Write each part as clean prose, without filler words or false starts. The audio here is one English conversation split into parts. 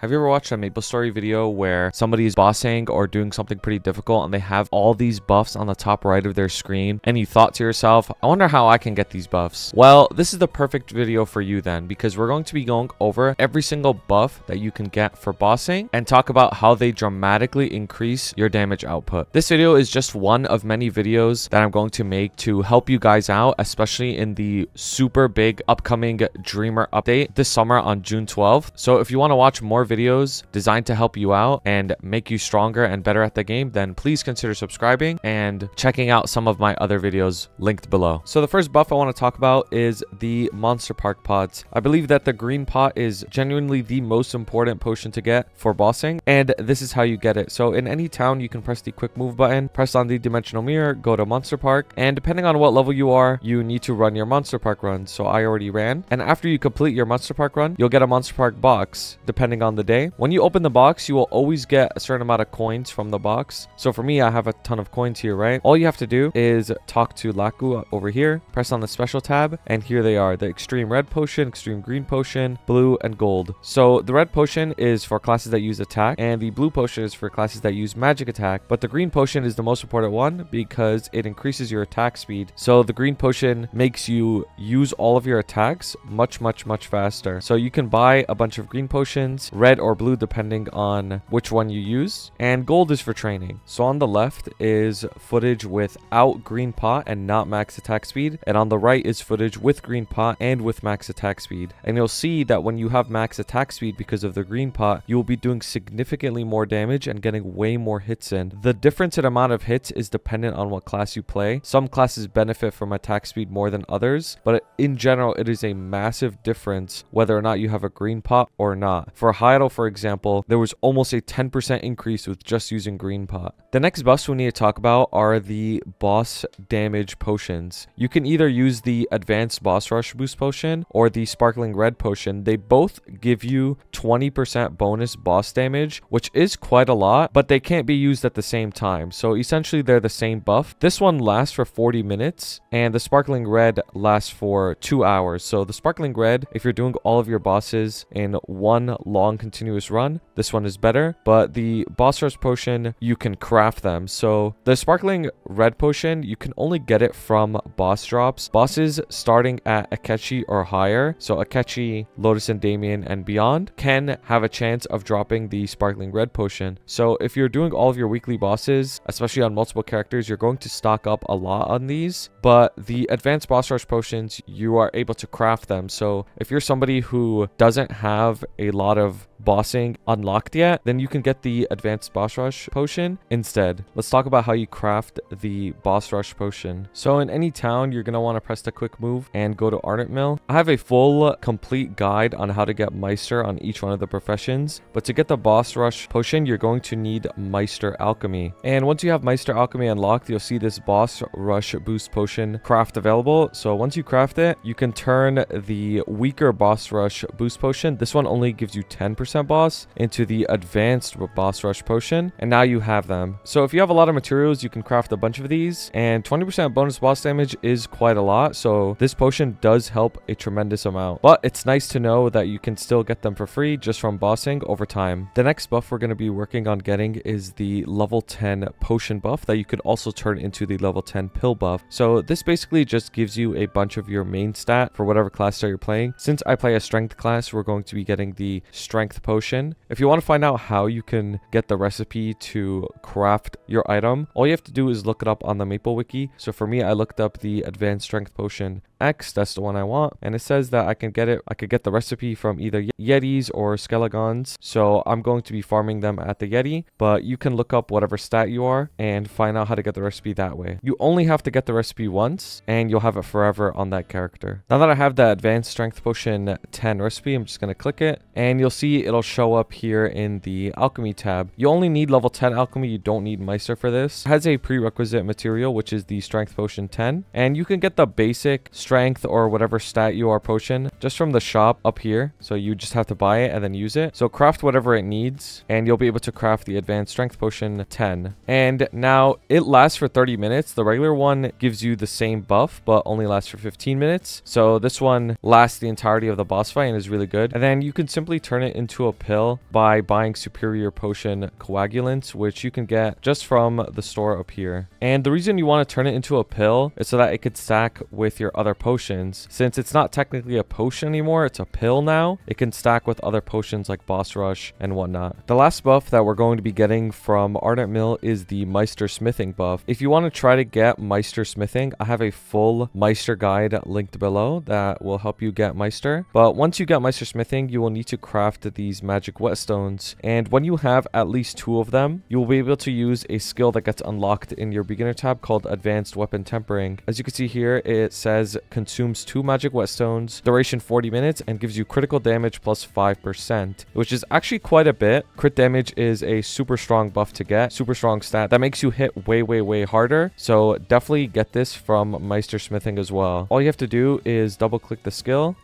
Have you ever watched a MapleStory video where somebody is bossing or doing something pretty difficult and they have all these buffs on the top right of their screen and you thought to yourself, I wonder how I can get these buffs? Well, this is the perfect video for you then, because we're going to be going over every single buff that you can get for bossing and talk about how they dramatically increase your damage output. This video is just one of many videos that I'm going to make to help you guys out, especially in the super big upcoming Dreamer update this summer on June 12th. So if you want to watch more videos designed to help you out and make you stronger and better at the game, then please consider subscribing and checking out some of my other videos linked below. So the first buff I want to talk about is the Monster Park pots. I believe that the green pot is genuinely the most important potion to get for bossing, and this is how you get it. So in any town, you can press the quick move button, press on the dimensional mirror, go to Monster Park, and depending on what level you are, you need to run your Monster Park run. So I already ran, and after you complete your Monster Park run, you'll get a Monster Park box depending on the day. When you open the box, you will always get a certain amount of coins from the box. So for me, I have a ton of coins here, right? All you have to do is talk to Laku over here, press on the special tab, and here they are: the extreme red potion, extreme green potion, blue, and gold. So the red potion is for classes that use attack, and the blue potion is for classes that use magic attack, but the green potion is the most important one because it increases your attack speed. So the green potion makes you use all of your attacks much faster. So you can buy a bunch of green potions, red or blue depending on which one you use, and gold is for training. So on the left is footage without green pot and not max attack speed, and on the right is footage with green pot and with max attack speed. And you'll see that when you have max attack speed because of the green pot, you will be doing significantly more damage and getting way more hits in. The difference in amount of hits is dependent on what class you play. Some classes benefit from attack speed more than others, but in general it is a massive difference whether or not you have a green pot or not. For Hyidle, for example, there was almost a 10% increase with just using green pot. The next buffs we need to talk about are the boss damage potions. You can either use the advanced boss rush boost potion or the sparkling red potion. They both give you 20% bonus boss damage, which is quite a lot, but they can't be used at the same time. So essentially they're the same buff. This one lasts for 40 minutes and the sparkling red lasts for 2 hours. So the sparkling red, if you're doing all of your bosses in one long continuous run, this one is better, but the boss rush potion, you can craft them. So the sparkling red potion, you can only get it from boss drops. Bosses starting at Akechi or higher, so Akechi, Lotus and Damien and beyond, can have a chance of dropping the sparkling red potion. So if you're doing all of your weekly bosses, especially on multiple characters, you're going to stock up a lot on these, but the advanced boss rush potions, you are able to craft them. So if you're somebody who doesn't have a lot of bossing unlocked yet, then you can get the advanced boss rush potion instead. Let's talk about how you craft the boss rush potion. So in any town, you're going to want to press the quick move and go to Ardent Mill. I have a full complete guide on how to get Meister on each one of the professions, but to get the boss rush potion, you're going to need Meister Alchemy. And once you have Meister Alchemy unlocked, you'll see this boss rush boost potion craft available. So once you craft it, you can turn the weaker boss rush boost potion, this one only gives you 10% boss, into the advanced boss rush potion, and now you have them. So if you have a lot of materials, you can craft a bunch of these, and 20% bonus boss damage is quite a lot, so this potion does help a tremendous amount. But it's nice to know that you can still get them for free just from bossing over time. The next buff we're going to be working on getting is the level 10 potion buff that you could also turn into the level 10 pill buff. So this basically just gives you a bunch of your main stat for whatever class that you're playing. Since I play a strength class, we're going to be getting the strength potion. If you want to find out how you can get the recipe to craft your item, all you have to do is look it up on the Maple wiki. So for me, I looked up the advanced strength potion X, that's the one I want, and it says that I could get the recipe from either Yetis or Skelegons. So I'm going to be farming them at the Yeti, but you can look up whatever stat you are and find out how to get the recipe that way. You only have to get the recipe once and you'll have it forever on that character. Now that I have the advanced strength potion 10 recipe, I'm just going to click it and you'll see it'll show up here in the alchemy tab. You only need level 10 alchemy, you don't need Meister for this. It has a prerequisite material, which is the strength potion 10, and you can get the basic strength or whatever stat you are potion just from the shop up here. So you just have to buy it and then use it. So craft whatever it needs and you'll be able to craft the advanced strength potion 10. And now it lasts for 30 minutes. The regular one gives you the same buff but only lasts for 15 minutes. So this one lasts the entirety of the boss fight and is really good. And then you can simply turn it into into a pill by buying superior potion coagulants, which you can get just from the store up here. And the reason you want to turn it into a pill is so that it could stack with your other potions. Since it's not technically a potion anymore, it's a pill now, it can stack with other potions like boss rush and whatnot. The last buff that we're going to be getting from Ardent Mill is the Meister smithing buff. If you want to try to get Meister smithing, I have a full Meister guide linked below that will help you get Meister. But once you get Meister smithing, you will need to craft these magic whetstones, and when you have at least 2 of them, you will be able to use a skill that gets unlocked in your beginner tab called Advanced Weapon Tempering. As you can see here, it says consumes 2 magic whetstones, duration 40 minutes, and gives you critical damage plus 5%, which is actually quite a bit. Crit damage is a super strong buff to get, super strong stat that makes you hit way harder, so definitely get this from Meister smithing as well. All you have to do is double click the skill,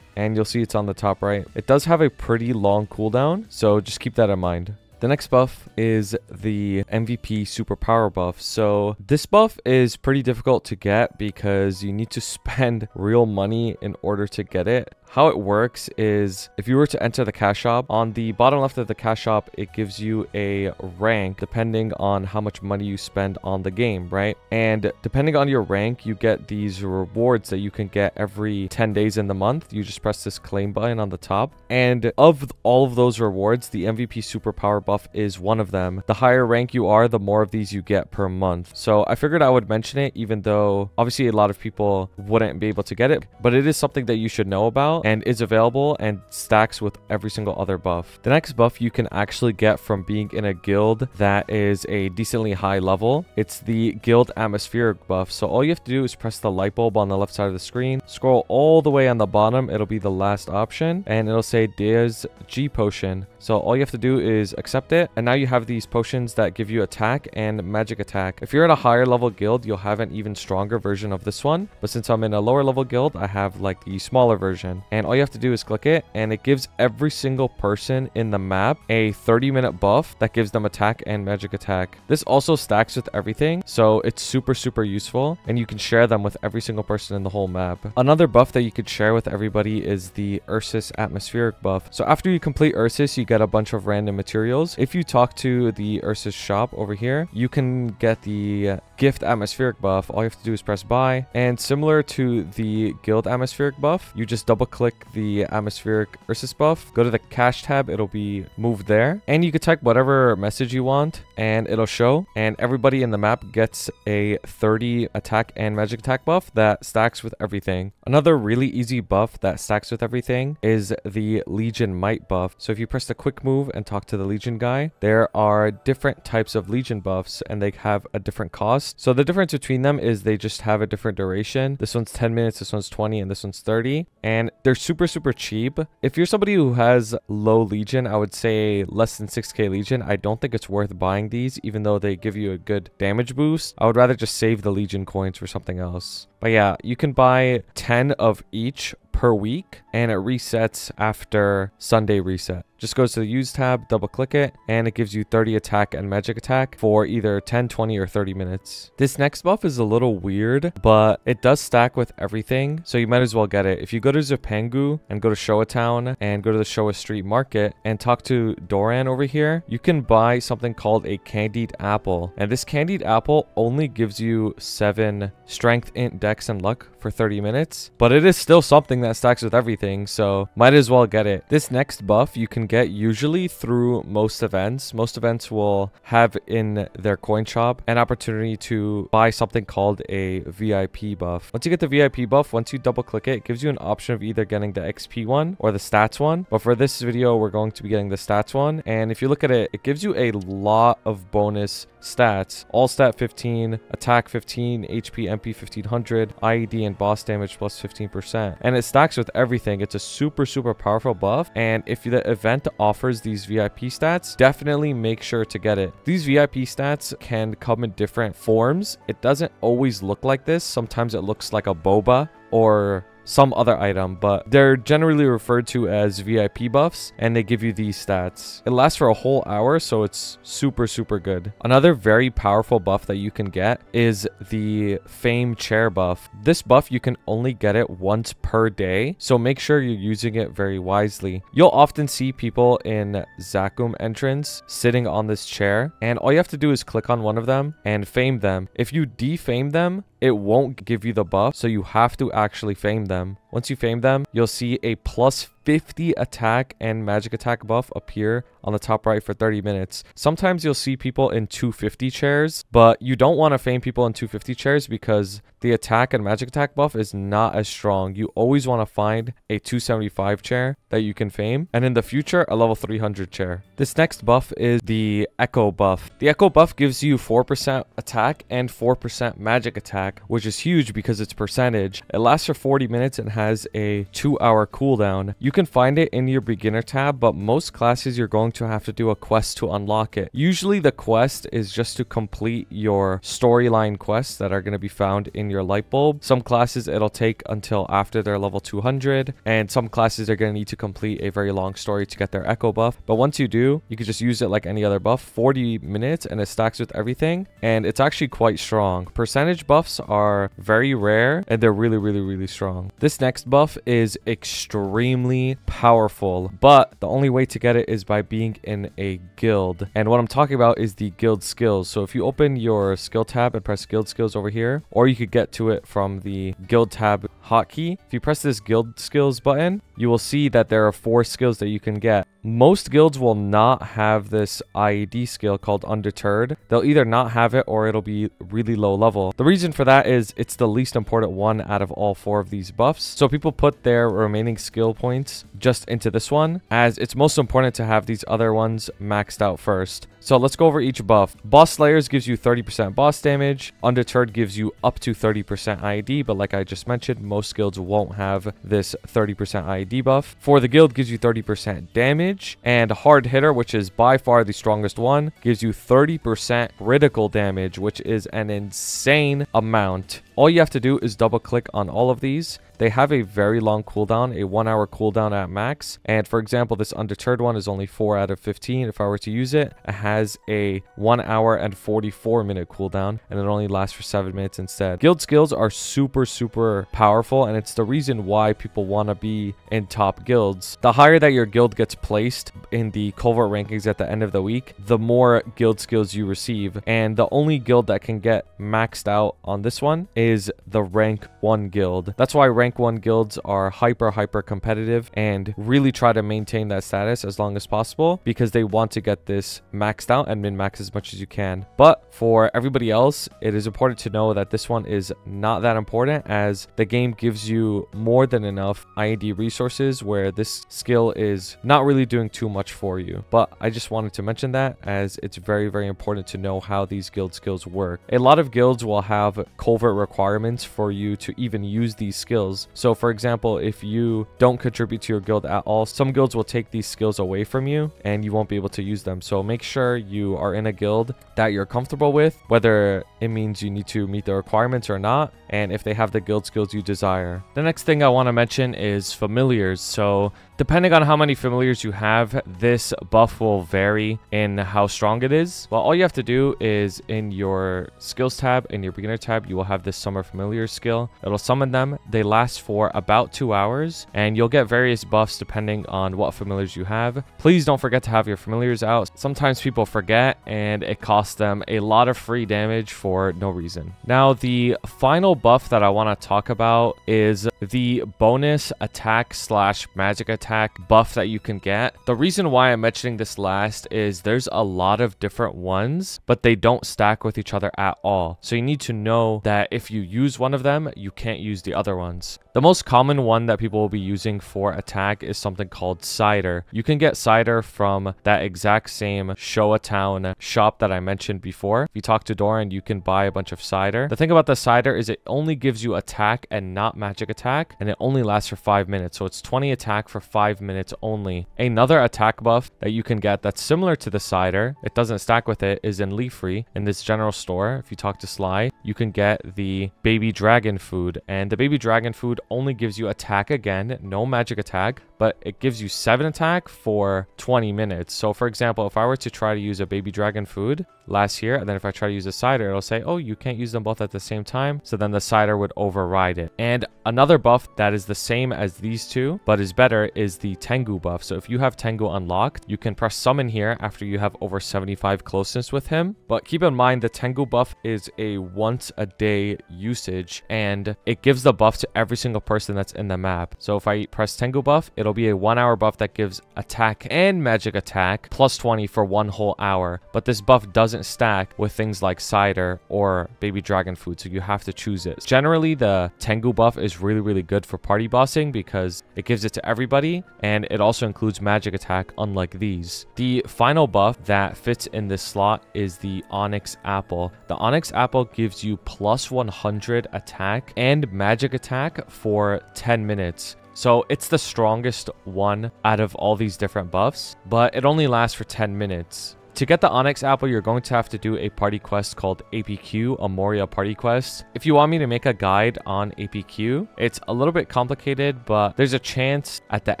and you'll see it's on the top right. It does have a pretty long cooldown, so just keep that in mind. The next buff is the MVP superpower buff. So this buff is pretty difficult to get because you need to spend real money in order to get it. How it works is if you were to enter the cash shop, on the bottom left of the cash shop, it gives you a rank depending on how much money you spend on the game, right? And depending on your rank, you get these rewards that you can get every 10 days in the month. You just press this claim button on the top. And of all of those rewards, the MVP superpower buff is one of them. The higher rank you are, the more of these you get per month. So I figured I would mention it, even though obviously a lot of people wouldn't be able to get it, but it is something that you should know about and is available and stacks with every single other buff. The next buff you can actually get from being in a guild that is a decently high level. It's the guild atmospheric buff. So all you have to do is press the light bulb on the left side of the screen, scroll all the way on the bottom, it'll be the last option, and it'll say Dea's G potion. So all you have to do is accept it, and now you have these potions that give you attack and magic attack. If you're in a higher level guild, you'll have an even stronger version of this one, but since I'm in a lower level guild, I have like the smaller version. And all you have to do is click it, and it gives every single person in the map a 30-minute buff that gives them attack and magic attack. This also stacks with everything, so it's super useful, and you can share them with every single person in the whole map. Another buff that you could share with everybody is the Ursus atmospheric buff. So after you complete Ursus, you get a bunch of random materials. If you talk to the Ursus shop over here, you can get the gift atmospheric buff. All you have to do is press buy, and similar to the guild atmospheric buff, you just double click the atmospheric Ursus buff, go to the cache tab, it'll be moved there, and you can type whatever message you want and it'll show, and everybody in the map gets a 30 attack and magic attack buff that stacks with everything. Another really easy buff that stacks with everything is the Legion Might buff. So if you press the quick move and talk to the Legion guy, there are different types of Legion buffs and they have a different cost. So the difference between them is they just have a different duration. This one's 10 minutes, this one's 20, and this one's 30, and they're super cheap. If you're somebody who has low Legion, I would say less than 6k Legion, I don't think it's worth buying these, even though they give you a good damage boost. I would rather just save the Legion coins for something else. But yeah, you can buy 10 of each per week, and it resets after Sunday reset. Just goes to the use tab, double click it, and it gives you 30 attack and magic attack for either 10, 20, or 30 minutes. This next buff is a little weird, but it does stack with everything, so you might as well get it. If you go to Tengu and go to Showa Town and go to the Showa Street Market and talk to Doran over here, you can buy something called a candied apple. And this candied apple only gives you 7 strength, int, dex, and luck for 30 minutes, but it is still something that stacks with everything, so might as well get it. This next buff you can get usually through most events. Most events will have in their coin shop an opportunity to buy something called a VIP buff. Once you get the VIP buff, once you double click it, it gives you an option of either getting the XP one or the stats one, but for this video we're going to be getting the stats one. And if you look at it, it gives you a lot of bonus stats. All stat 15, attack 15, HP MP 1500, IED and boss damage plus 15%, and it stacks with everything. It's a super powerful buff, and if the event offers these VIP stats, definitely make sure to get it. These VIP stats can come in different forms. It doesn't always look like this. Sometimes it looks like a boba or some other item, but they're generally referred to as VIP buffs, and they give you these stats. It lasts for a whole hour, so it's super, super good. Another very powerful buff that you can get is the Fame Chair buff. This buff, you can only get it once per day, so make sure you're using it very wisely. You'll often see people in Zakum entrance sitting on this chair, and all you have to do is click on one of them and fame them. If you defame them, it won't give you the buff, so you have to actually fame them. Once you fame them, you'll see a plus 50 attack and magic attack buff appear on the top right for 30 minutes. Sometimes you'll see people in 250 chairs, but you don't want to fame people in 250 chairs because the attack and magic attack buff is not as strong. You always want to find a 275 chair that you can fame, and in the future, a level 300 chair. This next buff is the Echo buff. The Echo buff gives you 4% attack and 4% magic attack, which is huge because it's percentage. It lasts for 40 minutes and has a 2-hour cooldown. You can find it in your beginner tab, but most classes you're going to have to do a quest to unlock it. Usually the quest is just to complete your storyline quests that are going to be found in your light bulb. Some classes it'll take until after they're level 200, and some classes are going to need to complete a very long story to get their Echo buff. But once you do, you can just use it like any other buff. 40 minutes and it stacks with everything, and it's actually quite strong. Percentage buffs are very rare and they're really, really, really strong. This next buff is extremely powerful, but the only way to get it is by being in a guild. And what I'm talking about is the guild skills. So if you open your skill tab and press guild skills over here, or you could get to it from the guild tab hotkey. If you press this guild skills button, you will see that there are 4 skills that you can get. Most guilds will not have this IED skill called Undeterred. They'll either not have it or it'll be really low level. The reason for that is it's the least important one out of all 4 of these buffs. So people put their remaining skill points just into this one, as it's most important to have these other ones maxed out first. So let's go over each buff. Boss Slayers gives you 30% boss damage. Undeterred gives you up to 30% IED, but like I just mentioned, most guilds won't have this 30% IED buff. For the guild, gives you 30% damage. And Hard Hitter, which is by far the strongest one, gives you 30% critical damage, which is an insane amount. All you have to do is double click on all of these. They have a very long cooldown, a 1-hour cooldown at max. And for example, this Undeterred one is only 4 out of 15. If I were to use it, it has a 1-hour and 44-minute cooldown, and it only lasts for 7 minutes instead. Guild skills are super, super powerful, and it's the reason why people want to be in top guilds. The higher that your guild gets placed in the covert rankings at the end of the week, the more guild skills you receive. And the only guild that can get maxed out on this one is the rank 1 guild. That's why rank 1 guilds are hyper competitive and really try to maintain that status as long as possible, because they want to get this maxed out and min-max as much as you can. But for everybody else, it is important to know that this one is not that important, as the game gives you more than enough IED resources where this skill is not really doing too much for you. But I just wanted to mention that, as it's very, very important to know how these guild skills work. A lot of guilds will have covert requirements for you to even use these skills. So for example, if you don't contribute to your guild at all, some guilds will take these skills away from you and you won't be able to use them. So make sure you are in a guild that you're comfortable with, whether it means you need to meet the requirements or not, and if they have the guild skills you desire. The next thing I want to mention is familiars. So depending on how many familiars you have, this buff will vary in how strong it is. Well, all you have to do is in your skills tab, in your beginner tab, you will have this summer familiar skill. It'll summon them. They last for about 2 hours, and you'll get various buffs depending on what familiars you have. Please don't forget to have your familiars out. Sometimes people forget and it costs them a lot of free damage for no reason. Now, the final buff that I want to talk about is the bonus attack / magic attack buff that you can get. The reason why I'm mentioning this last is there's a lot of different ones, but they don't stack with each other at all. So you need to know that if you use one of them, you can't use the other ones. The most common one that people will be using for attack is something called cider. You can get cider from that exact same Showa Town shop that I mentioned before. If you talk to Doran, you can buy a bunch of cider. The thing about the cider is it only gives you attack and not magic attack. attack, and it only lasts for 5 minutes. So it's 20 attack for 5 minutes only. Another attack buff that you can get that's similar to the cider, it doesn't stack with it, is in Leafree. In this general store, if you talk to Sly, you can get the baby dragon food. And the baby dragon food only gives you attack again, no magic attack, but it gives you 7 attack for 20 minutes. So for example, if I were to try to use a baby dragon food last here, and then if I try to use a cider, it'll say, oh, you can't use them both at the same time. So then the cider would override it. And another buff that is the same as these two, but is better, is the Tengu buff. So if you have Tengu unlocked, you can press summon here after you have over 75 closeness with him. But keep in mind, the Tengu buff is a once a day usage, and it gives the buff to every single person that's in the map. So if I press Tengu buff, it'll be a 1 hour buff that gives attack and magic attack plus 20 for 1 whole hour. But this buff doesn't stack with things like cider or baby dragon food, so you have to choose it. Generally, the Tengu buff is really good for party bossing because it gives it to everybody, and it also includes magic attack, unlike these. The final buff that fits in this slot is the onyx apple. The onyx apple gives you plus 100 attack and magic attack for 10 minutes. So it's the strongest one out of all these different buffs, but it only lasts for 10 minutes. To get the Onyx Apple, you're going to have to do a party quest called APQ, a Moria party quest. If you want me to make a guide on APQ, it's a little bit complicated, but there's a chance at the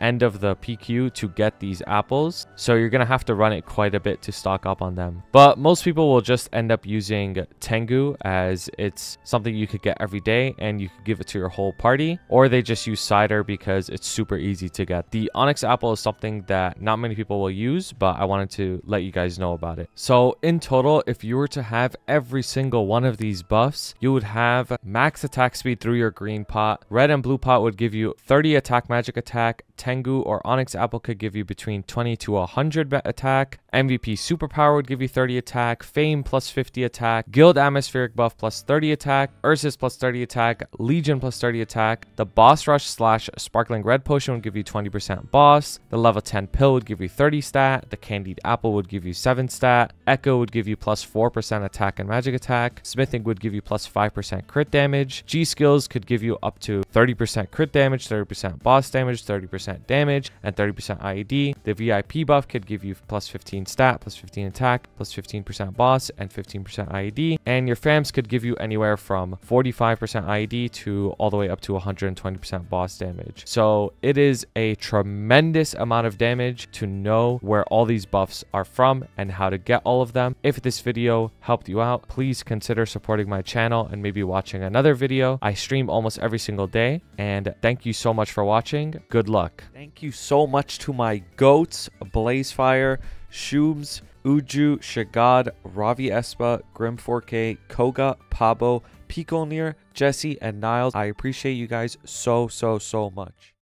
end of the PQ to get these apples. So you're going to have to run it quite a bit to stock up on them. But most people will just end up using Tengu, as it's something you could get every day and you could give it to your whole party. Or they just use cider because it's super easy to get. The Onyx Apple is something that not many people will use, but I wanted to let you guys know about it. So in total, if you were to have every single one of these buffs, you would have max attack speed through your green pot. Red and blue pot would give you 30 attack magic attack. Tengu or Onyx Apple could give you between 20 to 100 attack. MVP superpower would give you 30 attack. Fame plus 50 attack. Guild atmospheric buff plus 30 attack. Ursus plus 30 attack. Legion plus 30 attack. The boss rush / sparkling red potion would give you 20% boss. The level 10 pill would give you 30 stat. The candied apple would give you 7 stat. Echo would give you plus 4% attack and magic attack. Smithing would give you plus 5% crit damage. G skills could give you up to 30% crit damage, 30% boss damage, 30% damage, and 30% IED. The VIP buff could give you plus 15 stat, plus 15 attack, plus 15% boss, and 15% IED. And your fams could give you anywhere from 45% IED to all the way up to 120% boss damage. So it is a tremendous amount of damage to know where all these buffs are from and how to get all of them. If this video helped you out, please consider supporting my channel and maybe watching another video. I stream almost every single day, and thank you so much for watching. Good luck. Thank you so much to my goats, Blazefire, Shubs, Uju, Shagad, Ravi Espa, Grim4K, Koga, Pabo, Piconir, Jesse, and Niles. I appreciate you guys so much.